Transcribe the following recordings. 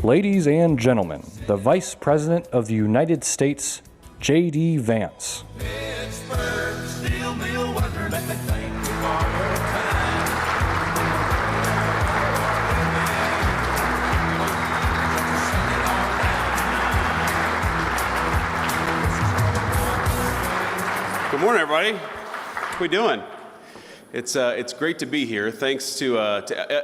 Ladies and gentlemen, the Vice President of the United States, J.D. Vance. Pittsburgh steel mill worker, let me thank you for your time. Good morning, everybody. How we doing? It's great to be here. Thanks to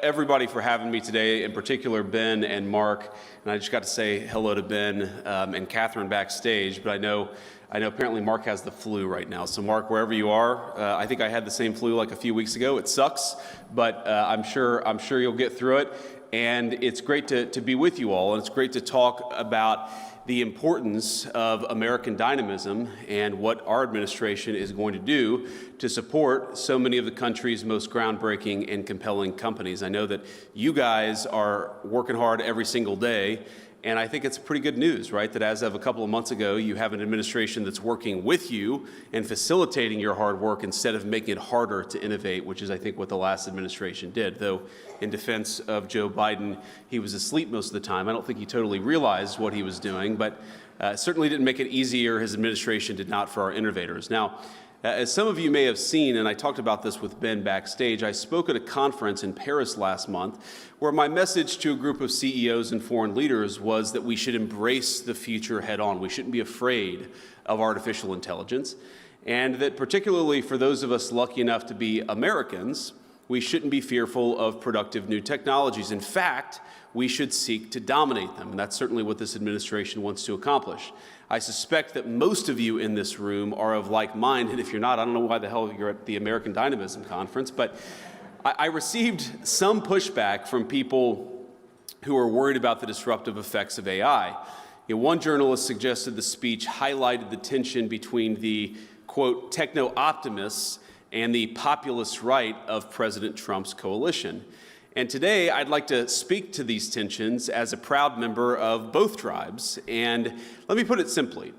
everybody for having me today, in particular Ben and Mark. And I just got to say hello to Ben and Catherine backstage, but I know apparently Mark has the flu right now. So Mark, wherever you are, I think I had the same flu like a few weeks ago. It sucks, but I'm sure you'll get through it. And it's great to be with you all, and it's great to talk about the importance of American dynamism and what our administration is going to do to support so many of the country's most groundbreaking and compelling companies. I know that you guys are working hard every single day, and I think it's pretty good news, right? That as of a couple of months ago, you have an administration that's working with you and facilitating your hard work instead of making it harder to innovate, which is, I think, what the last administration did. Though, in defense of Joe Biden, he was asleep most of the time. I don't think he totally realized what he was doing, but certainly didn't make it easier. His administration did not for our innovators. Now, as some of you may have seen, and I talked about this with Ben backstage, I spoke at a conference in Paris last month where my message to a group of CEOs and foreign leaders was that we should embrace the future head on. We shouldn't be afraid of artificial intelligence, and that particularly for those of us lucky enough to be Americans, we shouldn't be fearful of productive new technologies. In fact, we should seek to dominate them, and that's certainly what this administration wants to accomplish. I suspect that most of you in this room are of like mind, and if you're not, I don't know why the hell you're at the American Dynamism Conference, but I received some pushback from people who are worried about the disruptive effects of AI. One journalist suggested the speech highlighted the tension between the, quote, techno-optimists and the populist right of President Trump's coalition. And today, I'd like to speak to these tensions as a proud member of both tribes. And let me put it simply.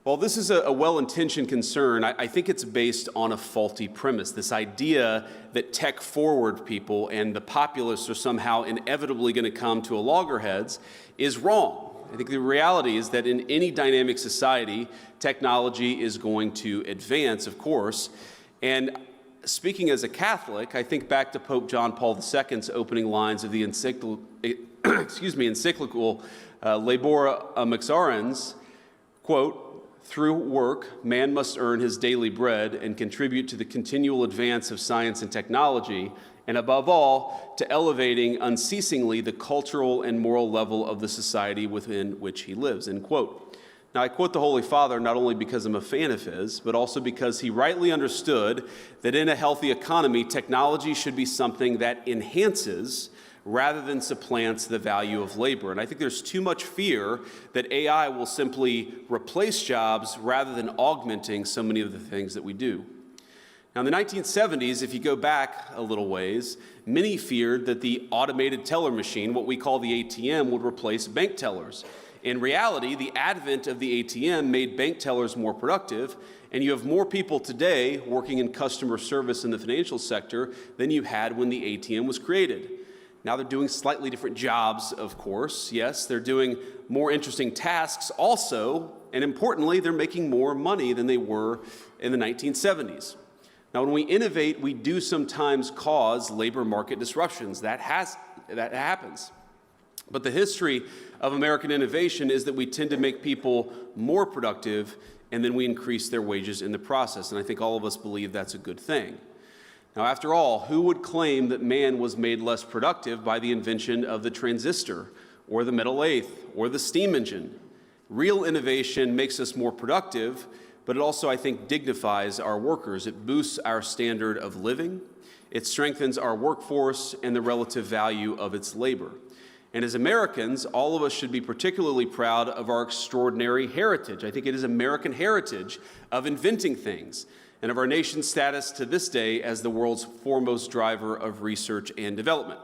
While this is a well-intentioned concern, I think it's based on a faulty premise. This idea that tech-forward people and the populists are somehow inevitably going to come to a loggerheads is wrong. I think the reality is that in any dynamic society, technology is going to advance, of course. And speaking as a Catholic, I think back to Pope John Paul II's opening lines of the encyclical Labor Amixarens, quote, "Through work, man must earn his daily bread and contribute to the continual advance of science and technology, and above all, to elevating unceasingly the cultural and moral level of the society within which he lives," end quote. Now, I quote the Holy Father not only because I'm a fan of his, but also because he rightly understood that in a healthy economy, technology should be something that enhances rather than supplants the value of labor. And I think there's too much fear that AI will simply replace jobs rather than augmenting so many of the things that we do. Now, in the 1970s, if you go back a little ways, many feared that the automated teller machine, what we call the ATM, would replace bank tellers. In reality, the advent of the ATM made bank tellers more productive, and you have more people today working in customer service in the financial sector than you had when the ATM was created. Now they're doing slightly different jobs, of course. Yes, they're doing more interesting tasks also, and importantly, they're making more money than they were in the 1970s. Now, when we innovate, we do sometimes cause labor market disruptions. That happens. But the history of American innovation is that we tend to make people more productive, and then we increase their wages in the process. And I think all of us believe that's a good thing. Now, after all, who would claim that man was made less productive by the invention of the transistor, or the metal lathe, or the steam engine? Real innovation makes us more productive, but it also, I think, dignifies our workers. It boosts our standard of living. It strengthens our workforce and the relative value of its labor. And as Americans, all of us should be particularly proud of our extraordinary heritage. I think it is American heritage of inventing things, and of our nation's status to this day as the world's foremost driver of research and development.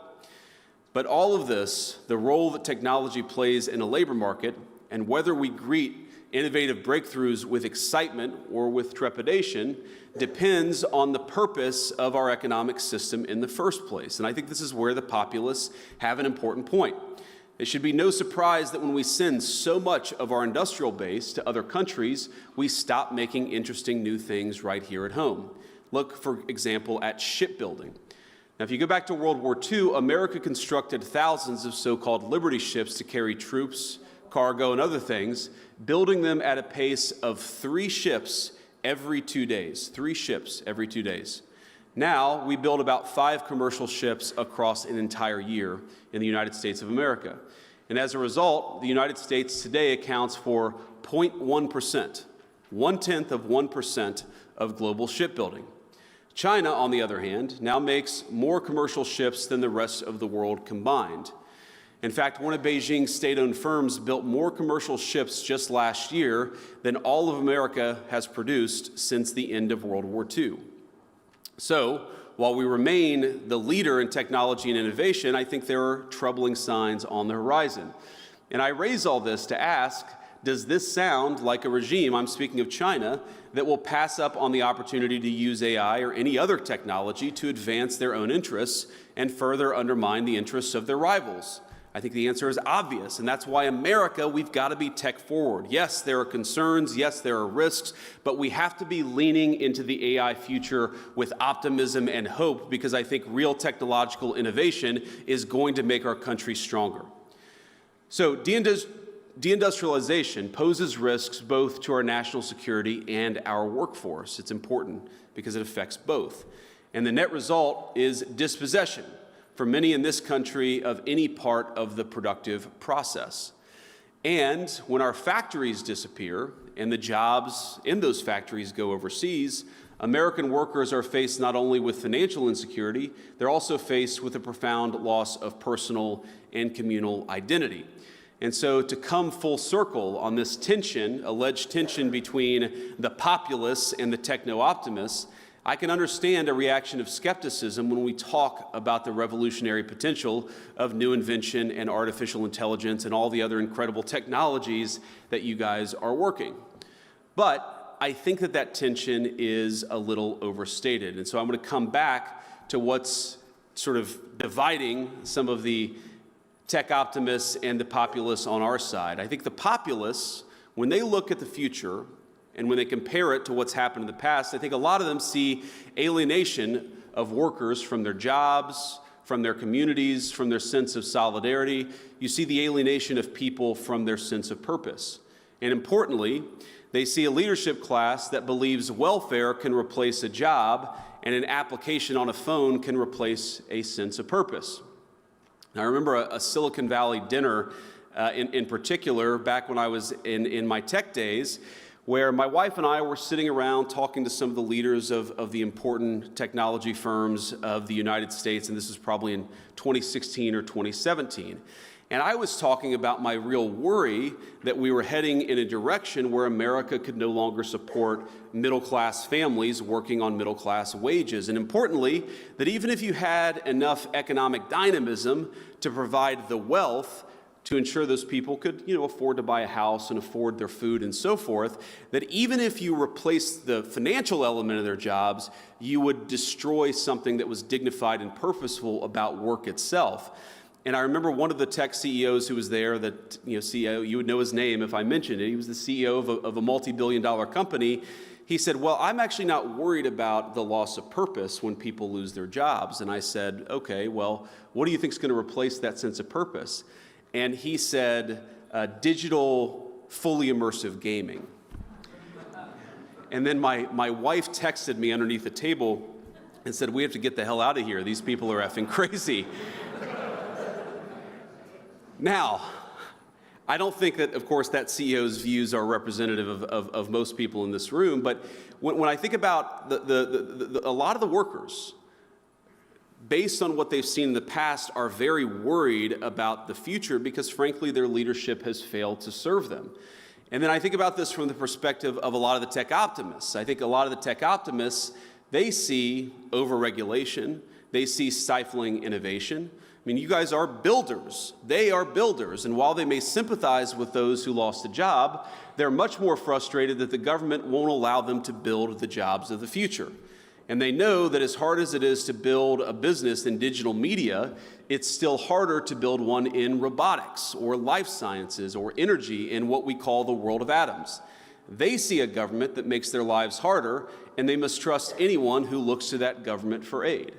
But all of this, the role that technology plays in a labor market, and whether we greet innovative breakthroughs with excitement or with trepidation, depends on the purpose of our economic system in the first place. And I think this is where the populists have an important point. It should be no surprise that when we send so much of our industrial base to other countries, we stop making interesting new things right here at home. Look, for example, at shipbuilding. Now, if you go back to World War II, America constructed thousands of so-called Liberty ships to carry troops, cargo, and other things, building them at a pace of 3 ships every 2 days. 3 ships every 2 days. Now, we build about 5 commercial ships across an entire year in the United States of America. And as a result, the United States today accounts for 0.1%, 0.1% of global shipbuilding. China, on the other hand, now makes more commercial ships than the rest of the world combined. In fact, one of Beijing's state-owned firms built more commercial ships just last year than all of America has produced since the end of World War II. So, while we remain the leader in technology and innovation, I think there are troubling signs on the horizon. And I raise all this to ask, does this sound like a regime, I'm speaking of China, that will pass up on the opportunity to use AI or any other technology to advance their own interests and further undermine the interests of their rivals? I think the answer is obvious, and that's why America, we've got to be tech forward. Yes, there are concerns, yes, there are risks, but we have to be leaning into the AI future with optimism and hope, because I think real technological innovation is going to make our country stronger. So deindustrialization poses risks both to our national security and our workforce. It's important because it affects both. And the net result is dispossession for many in this country of any part of the productive process. And when our factories disappear and the jobs in those factories go overseas, American workers are faced not only with financial insecurity, they're also faced with a profound loss of personal and communal identity. And so to come full circle on this tension, alleged tension between the populace and the techno-optimists, I can understand a reaction of skepticism when we talk about the revolutionary potential of new invention and artificial intelligence and all the other incredible technologies that you guys are working. But I think that that tension is a little overstated. And so I'm going to come back to what's sort of dividing some of the tech optimists and the populists on our side. I think the populists, when they look at the future, and when they compare it to what's happened in the past, I think a lot of them see alienation of workers from their jobs, from their communities, from their sense of solidarity. You see the alienation of people from their sense of purpose. And importantly, they see a leadership class that believes welfare can replace a job and an application on a phone can replace a sense of purpose. Now, I remember a Silicon Valley dinner in particular back when I was in my tech days, where my wife and I were sitting around talking to some of the leaders of the important technology firms of the United States, and this was probably in 2016 or 2017. And I was talking about my real worry that we were heading in a direction where America could no longer support middle-class families working on middle-class wages. And importantly, that even if you had enough economic dynamism to provide the wealth to ensure those people could, afford to buy a house and afford their food and so forth, that even if you replaced the financial element of their jobs, you would destroy something that was dignified and purposeful about work itself. And I remember one of the tech CEOs who was there, that CEO, you would know his name if I mentioned it. He was the CEO of a multi-billion-dollar company. He said, well, I'm actually not worried about the loss of purpose when people lose their jobs. And I said, okay, well, what do you think is going to replace that sense of purpose? And he said, digital, fully immersive gaming. And then my wife texted me underneath the table and said, we have to get the hell out of here. These people are effing crazy. Now, I don't think that, of course, that CEO's views are representative of most people in this room, but when I think about a lot of the workers, based on what they've seen in the past, are very worried about the future because, frankly, their leadership has failed to serve them. And then I think about this from the perspective of a lot of the tech optimists. I think a lot of the tech optimists, they see overregulation, they see stifling innovation. I mean, you guys are builders. They are builders. And while they may sympathize with those who lost a job, they're much more frustrated that the government won't allow them to build the jobs of the future. And they know that as hard as it is to build a business in digital media, it's still harder to build one in robotics or life sciences or energy in what we call the world of atoms. They see a government that makes their lives harder, and they must trust anyone who looks to that government for aid.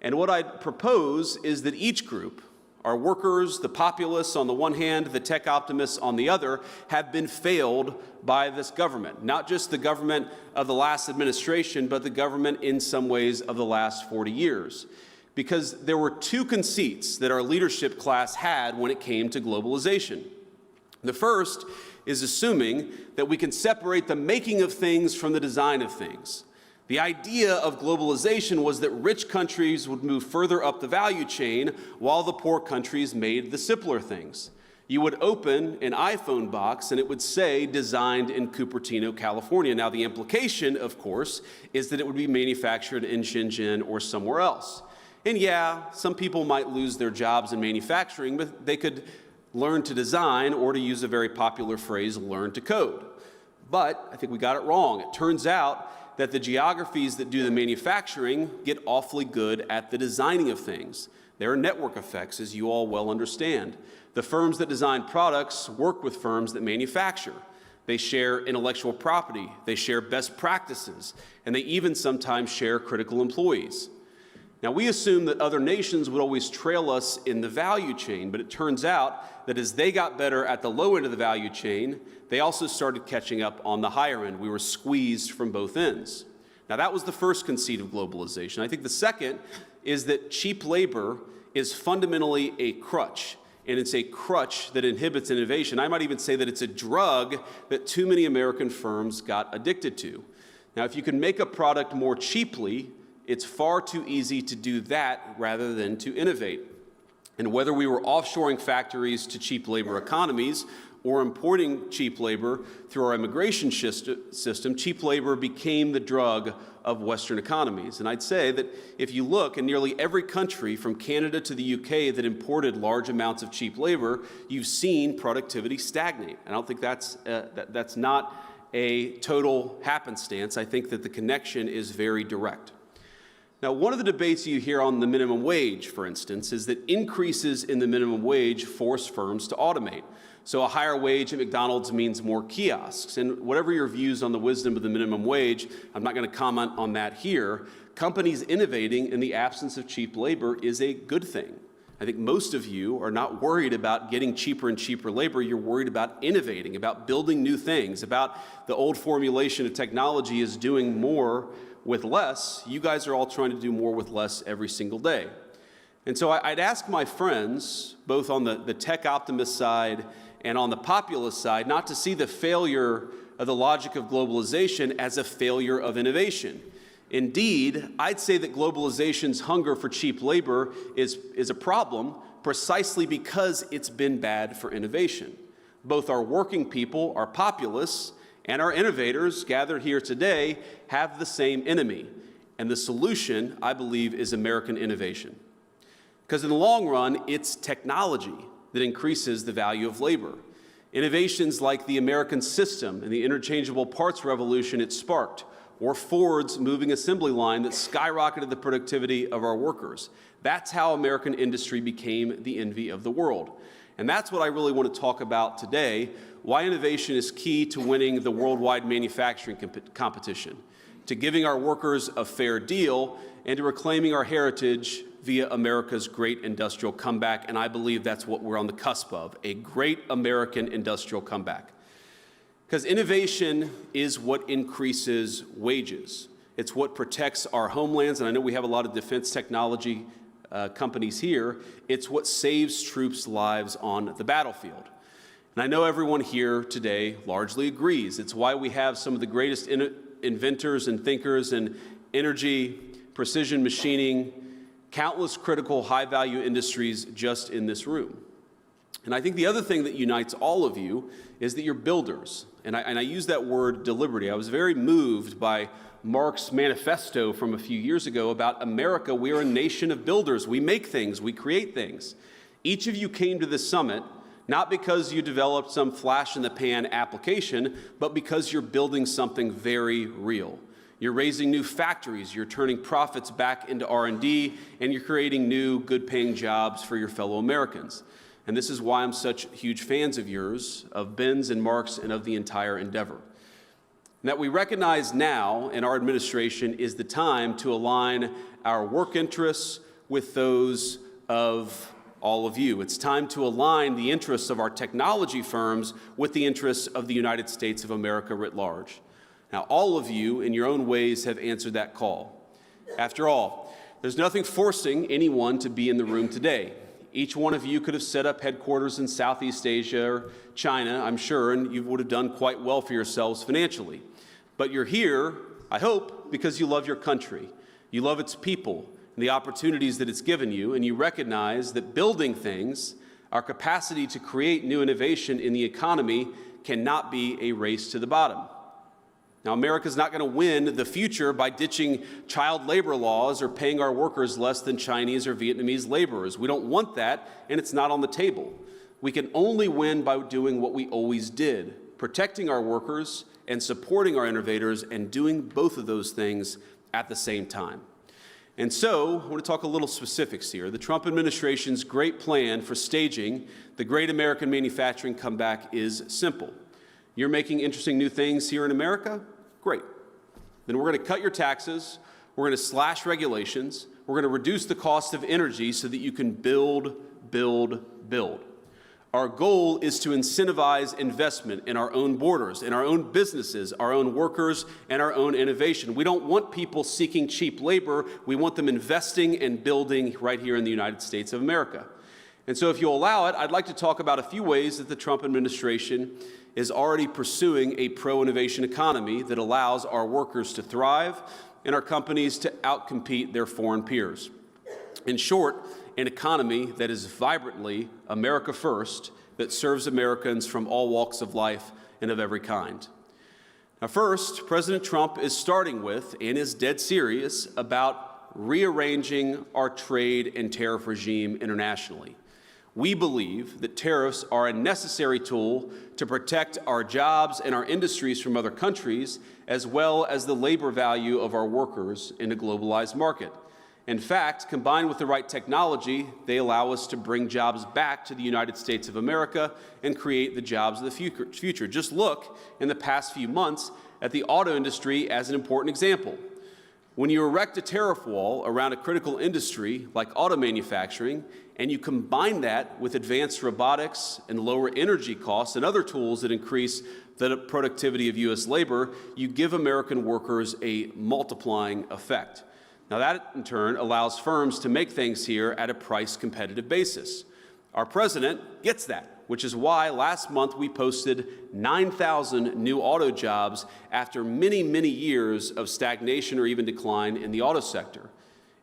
And what I propose is that each group, our workers, the populists on the one hand, the tech optimists on the other, have been failed by this government. Not just the government of the last administration, but the government in some ways of the last 40 years. Because there were two conceits that our leadership class had when it came to globalization. The first is assuming that we can separate the making of things from the design of things. The idea of globalization was that rich countries would move further up the value chain while the poor countries made the simpler things. You would open an iPhone box and it would say designed in Cupertino, California. Now the implication, of course, is that it would be manufactured in Shenzhen or somewhere else. And yeah, some people might lose their jobs in manufacturing, but they could learn to design, or to use a very popular phrase, learn to code. But I think we got it wrong. It turns out that the geographies that do the manufacturing get awfully good at the designing of things. There are network effects, as you all well understand. The firms that design products work with firms that manufacture. They share intellectual property, they share best practices, and they even sometimes share critical employees. Now, we assume that other nations would always trail us in the value chain, but it turns out that as they got better at the low end of the value chain, they also started catching up on the higher end. We were squeezed from both ends. Now, that was the first conceit of globalization. I think the second is that cheap labor is fundamentally a crutch, and it's a crutch that inhibits innovation. I might even say that it's a drug that too many American firms got addicted to. Now, if you can make a product more cheaply, it's far too easy to do that rather than to innovate. And whether we were offshoring factories to cheap labor economies or importing cheap labor through our immigration system, cheap labor became the drug of Western economies. And I'd say that if you look in nearly every country from Canada to the UK that imported large amounts of cheap labor, you've seen productivity stagnate. I don't think that's not a total happenstance. I think that the connection is very direct. Now, one of the debates you hear on the minimum wage, for instance, is that increases in the minimum wage force firms to automate. So a higher wage at McDonald's means more kiosks. And whatever your views on the wisdom of the minimum wage, I'm not going to comment on that here. Companies innovating in the absence of cheap labor is a good thing. I think most of you are not worried about getting cheaper and cheaper labor. You're worried about innovating, about building new things, about the old formulation of technology is doing more with less. You guys are all trying to do more with less every single day. And so I'd ask my friends, both on the tech optimist side and on the populist side, not to see the failure of the logic of globalization as a failure of innovation. Indeed, I'd say that globalization's hunger for cheap labor is a problem precisely because it's been bad for innovation. Both our working people, our populists, and our innovators gathered here today have the same enemy. And the solution, I believe, is American innovation. Because in the long run, it's technology that increases the value of labor. Innovations like the American system and the interchangeable parts revolution it sparked, or Ford's moving assembly line that skyrocketed the productivity of our workers. That's how American industry became the envy of the world. And that's what I really want to talk about today, why innovation is key to winning the worldwide manufacturing competition, to giving our workers a fair deal, and to reclaiming our heritage via America's great industrial comeback. And I believe that's what we're on the cusp of, a great American industrial comeback. Because innovation is what increases wages. It's what protects our homelands, and I know we have a lot of defense technology companies here. It's what saves troops' lives on the battlefield. And I know everyone here today largely agrees. It's why we have some of the greatest inventors and thinkers in energy, precision machining, countless critical high-value industries just in this room. And I think the other thing that unites all of you is that you're builders. And I use that word deliberately. I was very moved by Mark's manifesto from a few years ago about America. We are a nation of builders. We make things, we create things. Each of you came to this summit not because you developed some flash-in-the-pan application, but because you're building something very real. You're raising new factories, you're turning profits back into R&D, and you're creating new good-paying jobs for your fellow Americans. And this is why I'm such huge fans of yours, of Ben's and Mark's, and of the entire endeavor. And that we recognize now in our administration is the time to align our work interests with those of all of you. It's time to align the interests of our technology firms with the interests of the United States of America writ large. Now, all of you, in your own ways, have answered that call. After all, there's nothing forcing anyone to be in the room today. Each one of you could have set up headquarters in Southeast Asia or China, I'm sure, and you would have done quite well for yourselves financially. But you're here, I hope, because you love your country. You love its people and the opportunities that it's given you, and you recognize that building things, our capacity to create new innovation in the economy, cannot be a race to the bottom. Now, America's not going to win the future by ditching child labor laws or paying our workers less than Chinese or Vietnamese laborers. We don't want that, and it's not on the table. We can only win by doing what we always did, protecting our workers and supporting our innovators, and doing both of those things at the same time. And so, I want to talk a little specifics here. The Trump administration's great plan for staging the great American manufacturing comeback is simple. You're making interesting new things here in America? Great. Then we're going to cut your taxes, we're going to slash regulations, we're going to reduce the cost of energy so that you can build. Our goal is to incentivize investment in our own borders, in our own businesses, our own workers, and our own innovation. We don't want people seeking cheap labor. We want them investing and building right here in the United States of America. And so if you'll allow it, I'd like to talk about a few ways that the Trump administration is already pursuing a pro-innovation economy that allows our workers to thrive and our companies to outcompete their foreign peers. In short, an economy that is vibrantly America first, that serves Americans from all walks of life and of every kind. Now, first, President Trump is starting with, and is dead serious, about rearranging our trade and tariff regime internationally. We believe that tariffs are a necessary tool to protect our jobs and our industries from other countries, as well as the labor value of our workers in a globalized market. In fact, combined with the right technology, they allow us to bring jobs back to the United States of America and create the jobs of the future. Just look in the past few months at the auto industry as an important example. When you erect a tariff wall around a critical industry like auto manufacturing, and you combine that with advanced robotics and lower energy costs and other tools that increase the productivity of U.S. labor, you give American workers a multiplying effect. Now that, in turn, allows firms to make things here at a price-competitive basis. Our president gets that, which is why last month we posted 9,000 new auto jobs after many, many years of stagnation or even decline in the auto sector.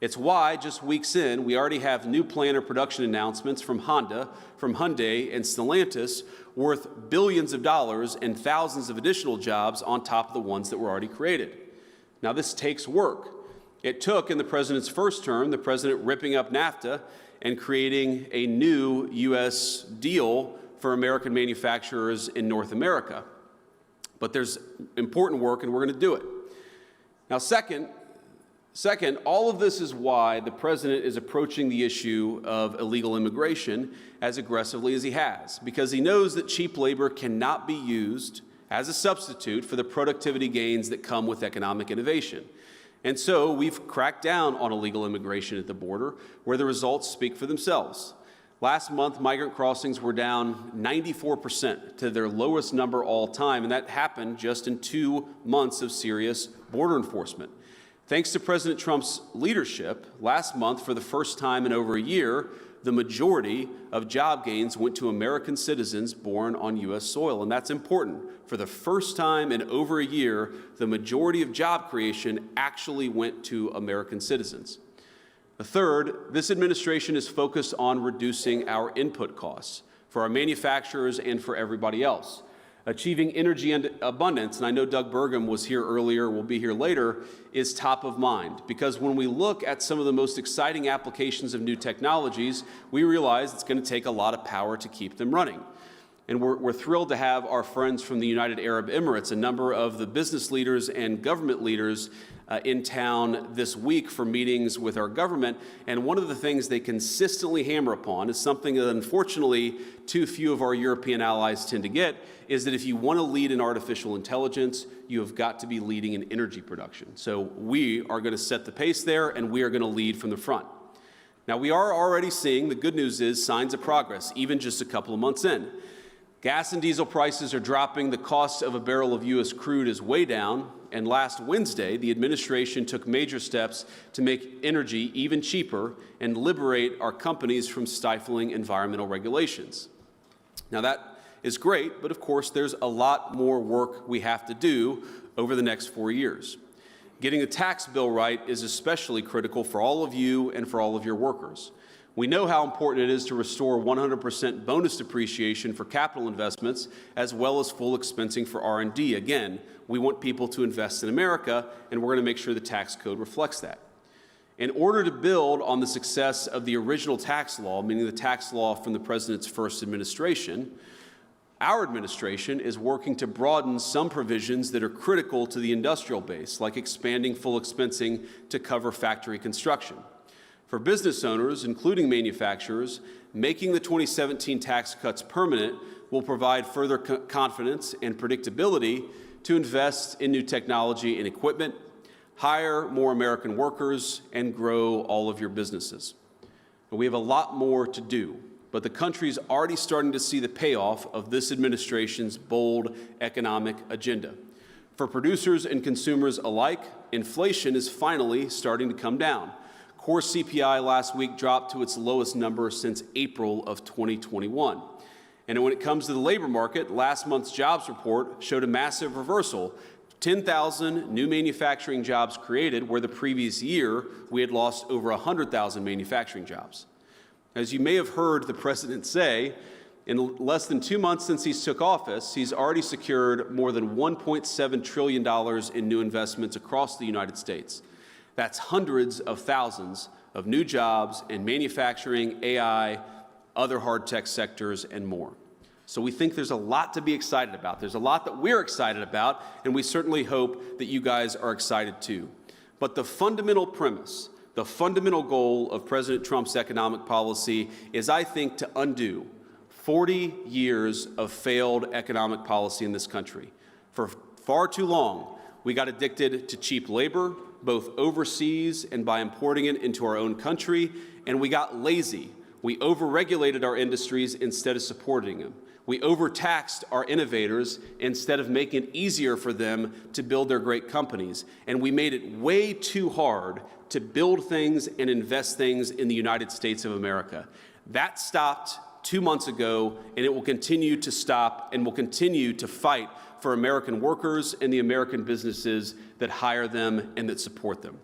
It's why, just weeks in, we already have new plant or production announcements from Honda, from Hyundai, and Stellantis worth billions of dollars and thousands of additional jobs on top of the ones that were already created. Now, this takes work. It took, in the president's first term, the president ripping up NAFTA and creating a new U.S. deal for American manufacturers in North America. But there's important work, and we're going to do it. Now, second, all of this is why the president is approaching the issue of illegal immigration as aggressively as he has, because he knows that cheap labor cannot be used as a substitute for the productivity gains that come with economic innovation. And so we've cracked down on illegal immigration at the border, where the results speak for themselves. Last month, migrant crossings were down 94% to their lowest number all time, and that happened just in 2 months of serious border enforcement. Thanks to President Trump's leadership, last month, for the first time in over a year, the majority of job gains went to American citizens born on U.S. soil, and that's important. For the first time in over a year, the majority of job creation actually went to American citizens. The third, this administration is focused on reducing our input costs for our manufacturers and for everybody else. Achieving energy abundance, and I know Doug Burgum was here earlier, will be here later, is top of mind. Because when we look at some of the most exciting applications of new technologies, we realize it's going to take a lot of power to keep them running. And we're thrilled to have our friends from the United Arab Emirates, a number of the business leaders and government leaders in town this week for meetings with our government. And one of the things they consistently hammer upon is something that unfortunately too few of our European allies tend to get, is that if you want to lead in artificial intelligence, you have got to be leading in energy production. So we are going to set the pace there, and we are going to lead from the front. Now, we are already seeing, the good news is, signs of progress, even just a couple of months in. Gas and diesel prices are dropping, the cost of a barrel of U.S. crude is way down, and last Wednesday, the administration took major steps to make energy even cheaper and liberate our companies from stifling environmental regulations. Now, that is great, but of course, there's a lot more work we have to do over the next 4 years. Getting the tax bill right is especially critical for all of you and for all of your workers. We know how important it is to restore 100% bonus depreciation for capital investments, as well as full expensing for R&D. Again, we want people to invest in America, and we're going to make sure the tax code reflects that. In order to build on the success of the original tax law, meaning the tax law from the president's first administration, our administration is working to broaden some provisions that are critical to the industrial base, like expanding full expensing to cover factory construction. For business owners, including manufacturers, making the 2017 tax cuts permanent will provide further confidence and predictability to invest in new technology and equipment, hire more American workers, and grow all of your businesses. And we have a lot more to do, but the country is already starting to see the payoff of this administration's bold economic agenda. For producers and consumers alike, inflation is finally starting to come down. Core CPI last week dropped to its lowest number since April of 2021. And when it comes to the labor market, last month's jobs report showed a massive reversal. 10,000 new manufacturing jobs created, where the previous year we had lost over 100,000 manufacturing jobs. As you may have heard the president say, in less than 2 months since he took office, he's already secured more than $1.7 trillion in new investments across the United States. That's hundreds of thousands of new jobs in manufacturing, AI, other hard tech sectors, and more. So we think there's a lot to be excited about. There's a lot that we're excited about, and we certainly hope that you guys are excited too. But the fundamental premise, the fundamental goal of President Trump's economic policy is, I think, to undo 40 years of failed economic policy in this country. For far too long, we got addicted to cheap labor, both overseas and by importing it into our own country, and we got lazy. We overregulated our industries instead of supporting them. We overtaxed our innovators instead of making it easier for them to build their great companies. And we made it way too hard to build things and invest things in the United States of America. That stopped 2 months ago, and it will continue to stop, and will continue to fight for American workers and the American businesses that hire them and that support them.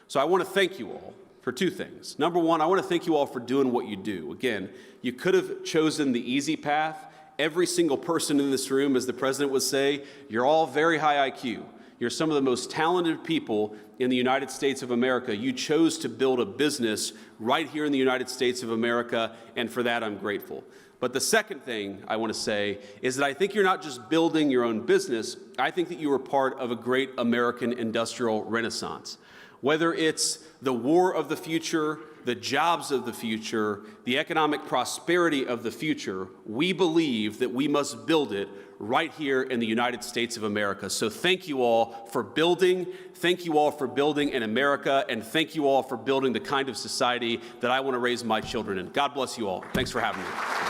So I want to thank you all for two things. Number one, I want to thank you all for doing what you do. Again, you could have chosen the easy path. Every single person in this room, as the president would say, you're all very high IQ. You're some of the most talented people in the United States of America. You chose to build a business right here in the United States of America, and for that I'm grateful. But the second thing I want to say is that I think you're not just building your own business, I think that you are part of a great American industrial renaissance. Whether it's the war of the future, the jobs of the future, the economic prosperity of the future, we believe that we must build it right here in the United States of America. So thank you all for building in America, and thank you all for building the kind of society that I want to raise my children in. God bless you all. Thanks for having me.